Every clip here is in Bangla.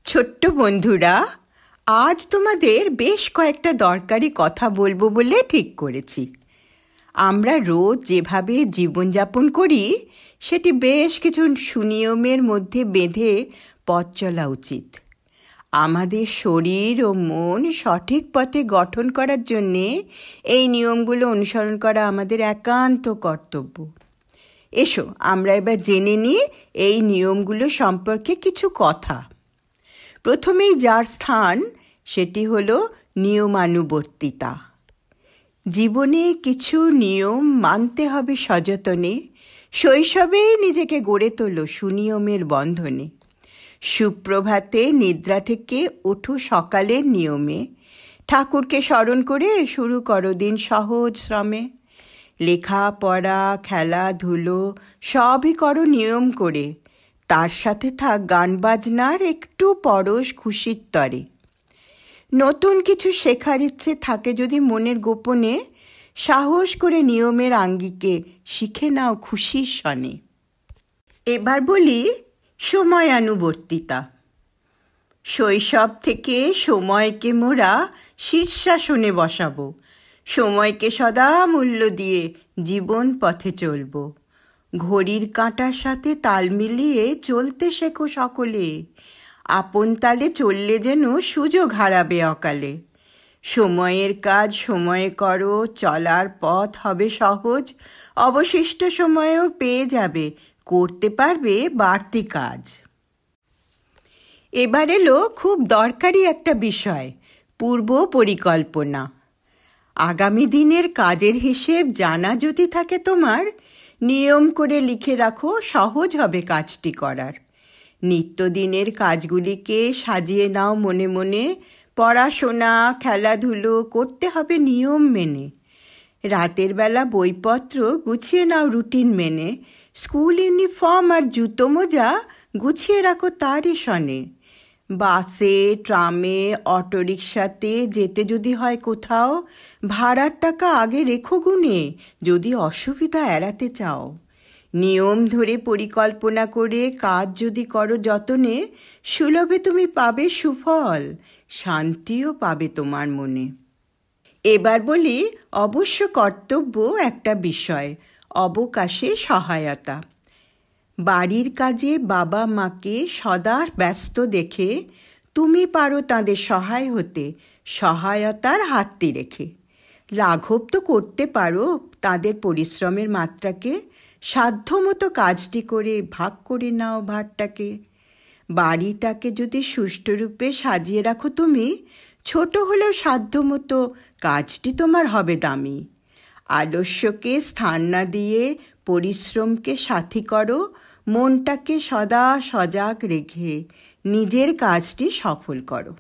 ছোট্ট বন্ধুরা, আজ তোমাদের বেশ কয়েকটা দরকারি কথা বলবো বলে ঠিক করেছি। আমরা রোজ যেভাবে জীবনযাপন করি সেটি বেশ কিছু সুনিয়মের মধ্যে বেঁধে পথ চলা উচিত। আমাদের শরীর ও মন সঠিক পথে গঠন করার জন্যে এই নিয়মগুলো অনুসরণ করা আমাদের একান্ত কর্তব্য। এসো আমরা এবার জেনে নিই এই নিয়মগুলো সম্পর্কে কিছু কথা। প্রথমেই যার স্থান সেটি হলো নিয়মানুবর্তিতা। জীবনে কিছু নিয়ম মানতে হবে সযতনে। শৈশবেই নিজেকে গড়ে তোলো সুনিয়মের বন্ধনে। সুপ্রভাতে নিদ্রা থেকে ওঠো সকালের নিয়মে। ঠাকুরকে স্মরণ করে শুরু করো দিন সহজ শ্রমে। লেখাপড়া খেলাধুলো সবই করো নিয়ম করে। তার সাথে থাক গান বাজনার একটু পরশ খুশির তরে। নতুন কিছু শেখার ইচ্ছে থাকে যদি মনের গোপনে, সাহস করে নিয়মের আঙ্গিকে শিখে নাও খুশির সনে। এবার বলি সময়ানুবর্তিতা। শৈশব থেকে সময়কে মোরা শীর্ষাসনে বসাবো। সময়কে সদা মূল্য দিয়ে জীবন পথে চলব। ঘড়ির কাঁটার সাথে তাল মিলিয়ে চলতে শেখো সকলে। আপন তালে চললে যেন সুযোগ হারাবে অকালে। সময়ের কাজ সময়ে করো, চলার পথ হবে সহজ। অবশিষ্ট সময়েও পেয়ে যাবে, করতে পারবে বাড়তি কাজ। এবার এলো খুব দরকারি একটা বিষয়, পূর্ব পরিকল্পনা। আগামী দিনের কাজের হিসেব জানা যদি থাকে তোমার, নিয়ম করে লিখে রাখো, সহজ হবে কাজটি করার। নিত্যদিনের কাজগুলিকে সাজিয়ে নাও মনে মনে। পড়াশোনা খেলাধুলো করতে হবে নিয়ম মেনে। রাতের বেলা বইপত্র গুছিয়ে নাও রুটিন মেনে। স্কুল ইউনিফর্ম আর জুতো মোজা গুছিয়ে রাখো তারই সনে। বাসে ট্রামে অটোরিকশাতে যেতে যদি হয় কোথাও, ভাড়ার টাকা আগে রেখো গুনে যদি অসুবিধা এড়াতে চাও। নিয়ম ধরে পরিকল্পনা করে কাজ যদি করো যতনে, সুলভে তুমি পাবে সুফল, শান্তিও পাবে তোমার মনে। এবার বলি অবশ্য কর্তব্য একটা বিষয়, অবকাশে সহায়তা। বাড়ির কাজে বাবা মাকে সদা ব্যস্ত দেখে তুমি পারো তাদের সহায় হতে, সহায়তার হাতটি রেখে। লাঘব তো করতে পারো তাদের পরিশ্রমের মাত্রাকে। সাধ্যমতো কাজটি করে ভাগ করে নাও ভারটাকে। বাড়িটাকে যদি সুষ্ঠুরূপে সাজিয়ে রাখো তুমি, ছোট হলেও সাধ্যমতো কাজটি তোমার হবে দামি। আলস্যকে স্থান না দিয়ে পরিশ্রমকে সাথী করো। মনটাকে সদা সজাগ রেখে নিজের কাজটি সফল করো।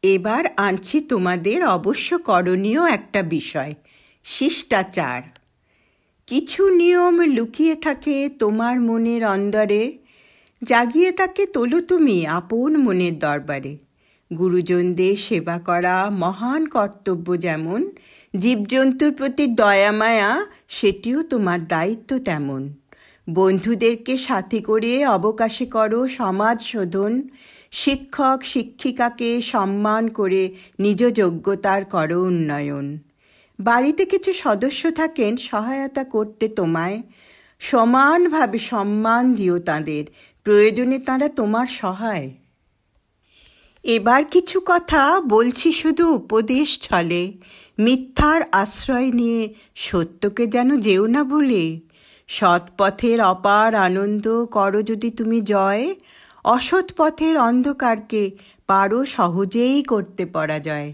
এবার আনছি তোমাদের অবশ্য করণীয় একটা বিষয়, শিষ্টাচার। কিছু নিয়ম লুকিয়ে থাকে তোমার মনের অন্দরে, জাগিয়ে তাকে তোলো তুমি আপন মনের দরবারে। গুরুজনদের সেবা করা মহান কর্তব্য যেমন, জীবজন্তুর প্রতি দয়া মায়া সেটিও তোমার দায়িত্ব তেমন। বন্ধুদেরকে সাথী করে অবকাশে করো সমাজ শোধন। শিক্ষক শিক্ষিকাকে সম্মান করে নিজ যোগ্যতার করো উন্নয়ন। বাড়িতে কিছু সদস্য থাকেন সহায়তা করতে তোমায়, সমানভাবে সম্মান দিও তাদের, প্রয়োজনে তারা তোমার সহায়। এবার কিছু কথা বলছি শুধু উপদেশ ছলে, মিথ্যার আশ্রয় নিয়ে সত্যকে যেন যেও না ভুলে। সৎ পথের অপার আনন্দ করো যদি তুমি জয়, অসৎ পথের অন্ধকারকে পারো সহজেই করতে পরাজয়।